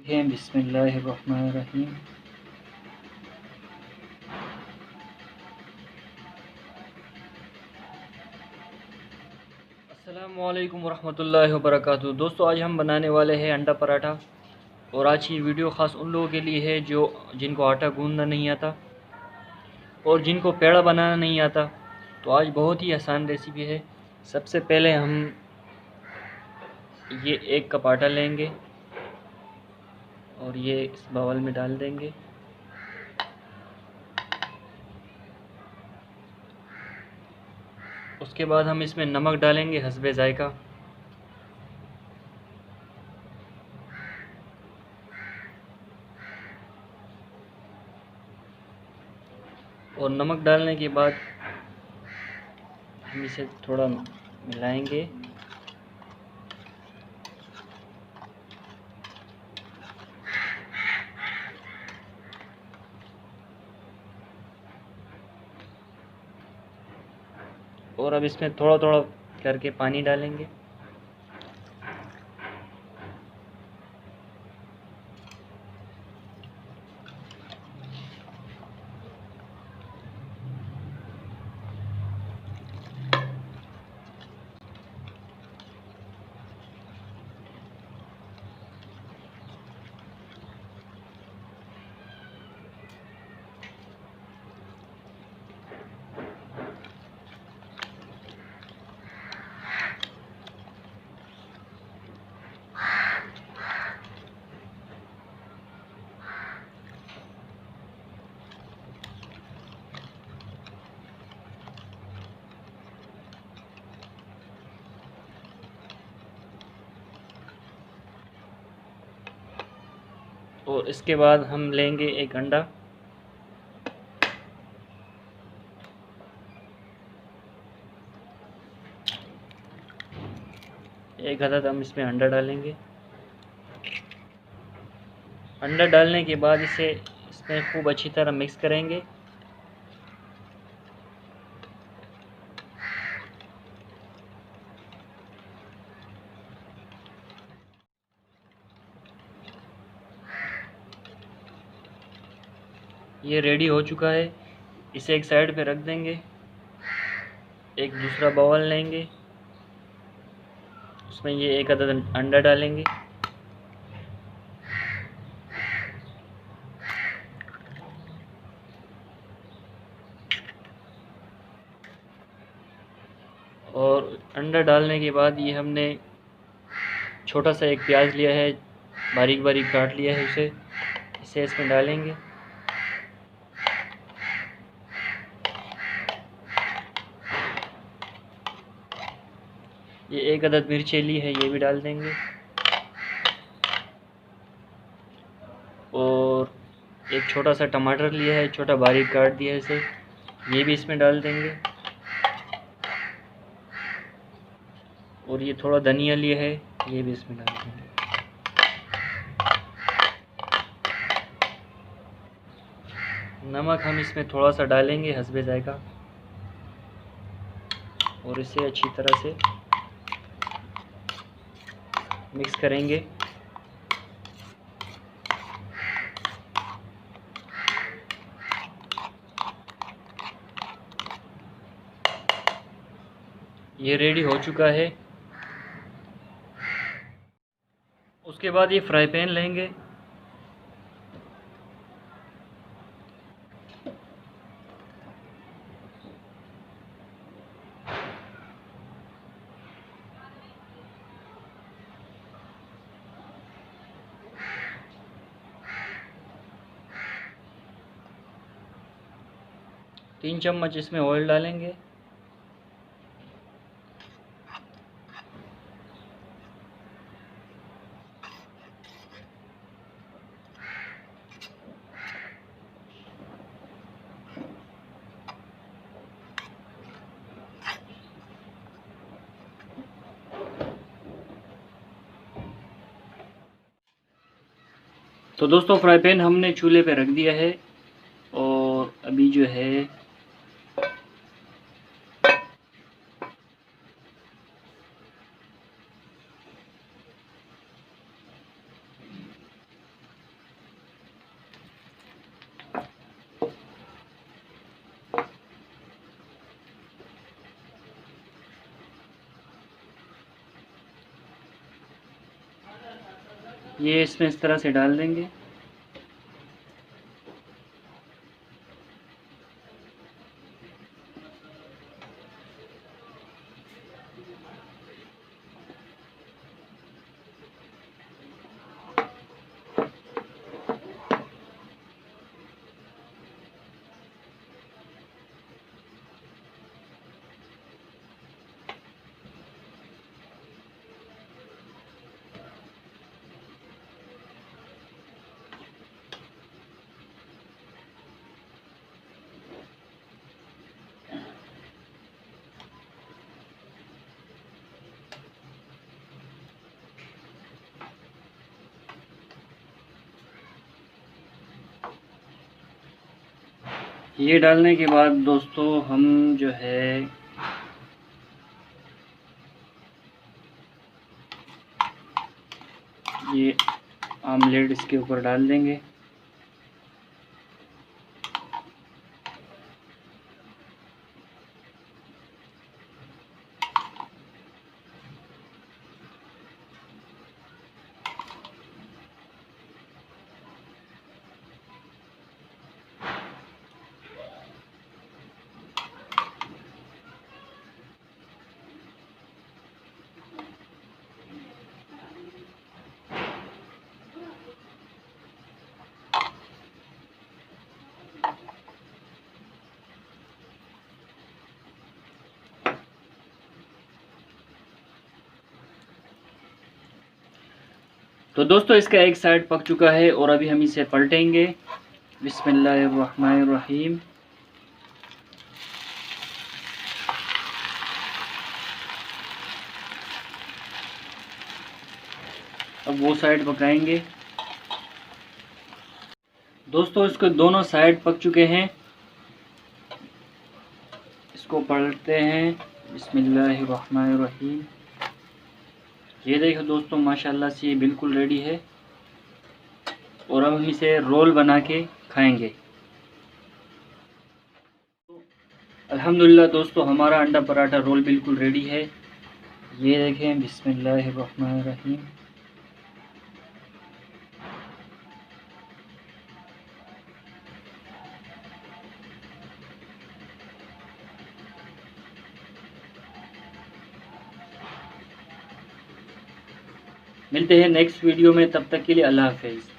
हैं बिस्मिल्लाहिर्रहमानिर्रहीम। अस्सलामुअलैकुम वरहमतुल्लाहि वबरकातुहू। दोस्तों, आज हम बनाने वाले हैं अंडा पराठा। और आज की वीडियो ख़ास उन लोगों के लिए है जो जिनको आटा गूंदना नहीं आता और जिनको पेड़ा बनाना नहीं आता। तो आज बहुत ही आसान रेसिपी है। सबसे पहले हम ये 1 कप आटा लेंगे और ये इस बाउल में डाल देंगे। उसके बाद हम इसमें नमक डालेंगे हस्बे ज़ायका। और नमक डालने के बाद हम इसे थोड़ा मिलाएंगे। और अब इसमें थोड़ा थोड़ा करके पानी डालेंगे। और इसके बाद हम लेंगे 1 अंडा। एक अदद हम इसमें अंडा डालेंगे। अंडा डालने के बाद इसे इसमें खूब अच्छी तरह मिक्स करेंगे। ये रेडी हो चुका है। इसे एक साइड पे रख देंगे। एक दूसरा बाउल लेंगे, उसमें ये 1 अदद अंडा डालेंगे। और अंडा डालने के बाद ये हमने छोटा सा एक प्याज लिया है, बारीक बारीक काट लिया है इसे इसमें डालेंगे। ये 1 अदद मिर्ची ली है, ये भी डाल देंगे। और एक छोटा सा टमाटर लिया है, छोटा बारीक काट दिया है इसे, ये भी इसमें डाल देंगे। और ये थोड़ा धनिया लिया है, ये भी इसमें डाल देंगे। नमक हम इसमें थोड़ा सा डालेंगे हस्बे ज़ायका। और इसे अच्छी तरह से मिक्स करेंगे। ये रेडी हो चुका है। उसके बाद ये फ्राई पैन लेंगे। तीन चम्मच इसमें ऑयल डालेंगे। तो दोस्तों, फ्राई पैन हमने चूल्हे पे रख दिया है। और अभी जो है ये इसमें इस तरह से डाल देंगे। ये डालने के बाद दोस्तों हम जो है ये आमलेट इसके ऊपर डाल देंगे। तो दोस्तों इसका एक साइड पक चुका है और अभी हम इसे पलटेंगे। बिस्मिल्लाहिर्रहमानिर्रहीम। अब वो साइड पकाएंगे। दोस्तों इसके दोनों साइड पक चुके हैं, इसको पलटते हैं। बिस्मिल्लाहिर्रहमानिर्रहीम। ये देखो दोस्तों माशाल्लाह से ये बिल्कुल रेडी है और अब हम इसे रोल बना के खाएंगे। अल्हम्दुलिल्लाह दोस्तों हमारा अंडा पराठा रोल बिल्कुल रेडी है। ये देखें, बिस्मिल्लाहिर्रहमानिर्रहीम। मिलते हैं नेक्स्ट वीडियो में, तब तक के लिए अल्लाह हाफ़िज़।